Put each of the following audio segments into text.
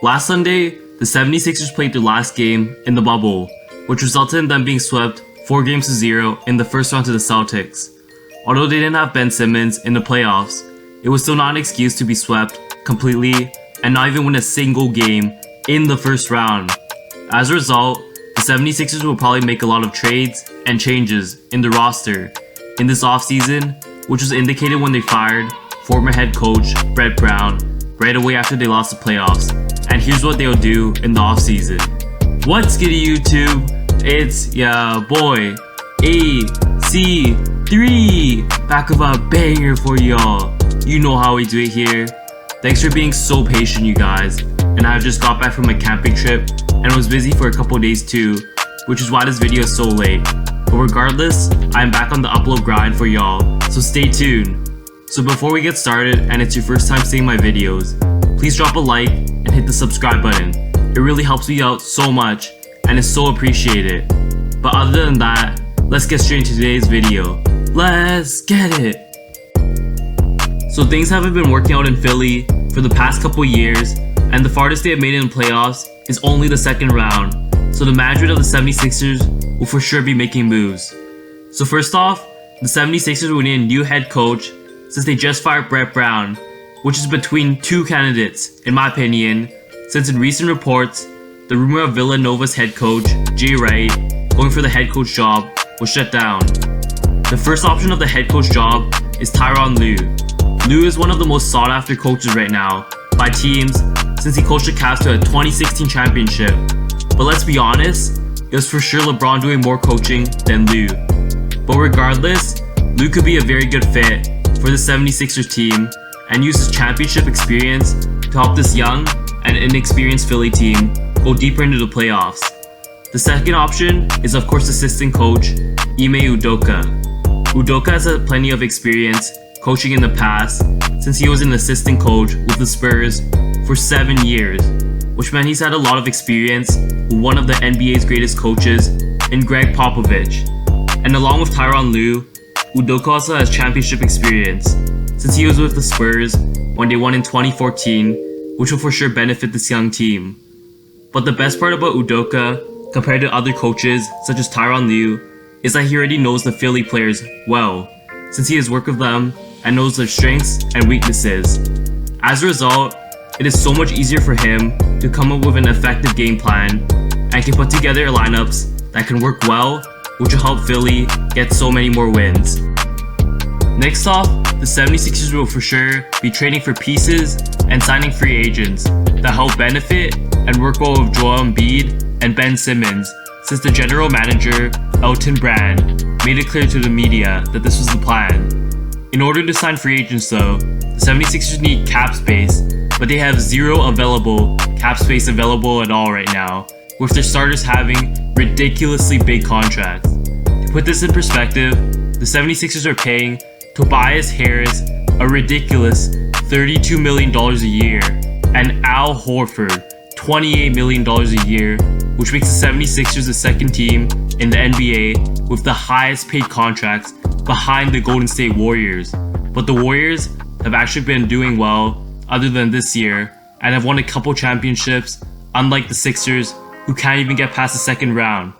Last Sunday, the 76ers played their last game in the bubble, which resulted in them being swept 4-0 in the first round to the Celtics. Although they didn't have Ben Simmons in the playoffs, it was still not an excuse to be swept completely and not even win a single game in the first round. As a result, the 76ers will probably make a lot of trades and changes in the roster in this offseason, which was indicated when they fired former head coach Brett Brown right away after they lost the playoffs. And here's what they'll do in the offseason. What's good YouTube? It's ya boy AC3 back with a banger for y'all. You know how we do it here. Thanks for being so patient, you guys. And I've just got back from a camping trip and was busy for a couple days too, which is why this video is so late. But regardless, I'm back on the upload grind for y'all, so stay tuned. So before we get started and it's your first time seeing my videos, please drop a like and hit the subscribe button. It really helps me out so much and is so appreciated. But other than that, let's get straight into today's video. Let's get it! So things haven't been working out in Philly for the past couple years, and the farthest they have made it in playoffs is only the second round. So the management of the 76ers will for sure be making moves. So first off, the 76ers will need a new head coach since they just fired Brett Brown, which is between two candidates, in my opinion, since in recent reports, the rumor of Villanova's head coach, Jay Wright, going for the head coach job was shut down. The first option of the head coach job is Tyronn Lue. Lue is one of the most sought after coaches right now by teams since he coached the Cavs to a 2016 championship. But let's be honest, it was for sure LeBron doing more coaching than Lue. But regardless, Lue could be a very good fit for the 76ers team and use his championship experience to help this young and inexperienced Philly team go deeper into the playoffs. The second option is of course assistant coach Ime Udoka. Udoka has had plenty of experience coaching in the past since he was an assistant coach with the Spurs for 7 years, which meant he's had a lot of experience with one of the NBA's greatest coaches in Greg Popovich. And along with Tyronn Lue, Udoka also has championship experience since he was with the Spurs when they won in 2014, which will for sure benefit this young team. But the best part about Udoka, compared to other coaches such as Tyronn Lue, is that he already knows the Philly players well, since he has worked with them and knows their strengths and weaknesses. As a result, it is so much easier for him to come up with an effective game plan and can put together lineups that can work well, which will help Philly get so many more wins. Next off, the 76ers will for sure be trading for pieces and signing free agents that help benefit and work well with Joel Embiid and Ben Simmons, since the general manager, Elton Brand, made it clear to the media that this was the plan. In order to sign free agents though, the 76ers need cap space, but they have zero available cap space available at all right now, with their starters having ridiculously big contracts. To put this in perspective, the 76ers are paying Tobias Harris a ridiculous $32 million a year, and Al Horford $28 million a year, which makes the 76ers the second team in the NBA with the highest paid contracts behind the Golden State Warriors. But the Warriors have actually been doing well other than this year and have won a couple championships, unlike the Sixers who can't even get past the second round.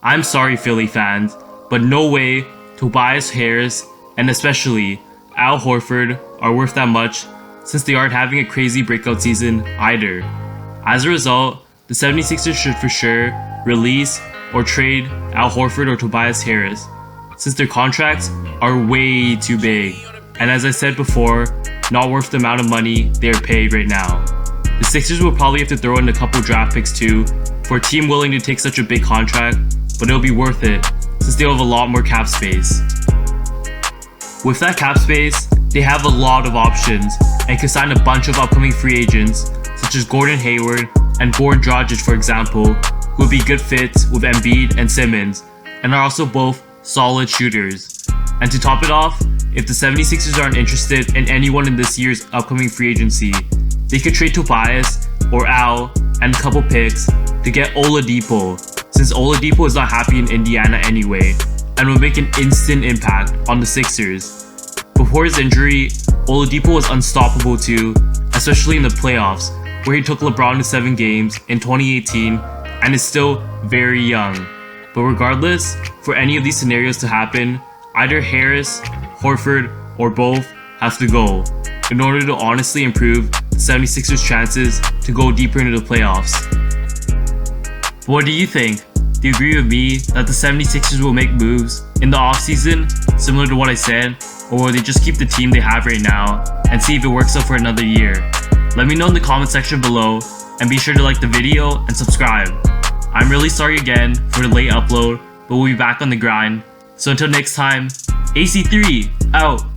I'm sorry Philly fans, but no way Tobias Harris and especially Al Horford are worth that much since they aren't having a crazy breakout season either. As a result, the 76ers should for sure release or trade Al Horford or Tobias Harris since their contracts are way too big and, as I said before, not worth the amount of money they are paid right now. The Sixers will probably have to throw in a couple draft picks too for a team willing to take such a big contract, but it'll be worth it since they'll have a lot more cap space. With that cap space, they have a lot of options and can sign a bunch of upcoming free agents such as Gordon Hayward and Goran Dragic, for example, who would be good fits with Embiid and Simmons and are also both solid shooters. And to top it off, if the 76ers aren't interested in anyone in this year's upcoming free agency, they could trade Tobias or Al and a couple picks to get Oladipo, since Oladipo is not happy in Indiana anyway and will make an instant impact on the Sixers. Before his injury, Oladipo was unstoppable too, especially in the playoffs, where he took LeBron to 7 games in 2018 and is still very young. But regardless, for any of these scenarios to happen, either Harris, Horford, or both have to go in order to honestly improve the 76ers' chances to go deeper into the playoffs. But what do you think? Do you agree with me that the 76ers will make moves in the offseason similar to what I said, or will they just keep the team they have right now and see if it works out for another year? Let me know in the comment section below, and be sure to like the video and subscribe. I'm really sorry again for the late upload, but we'll be back on the grind. So until next time, AC3 out!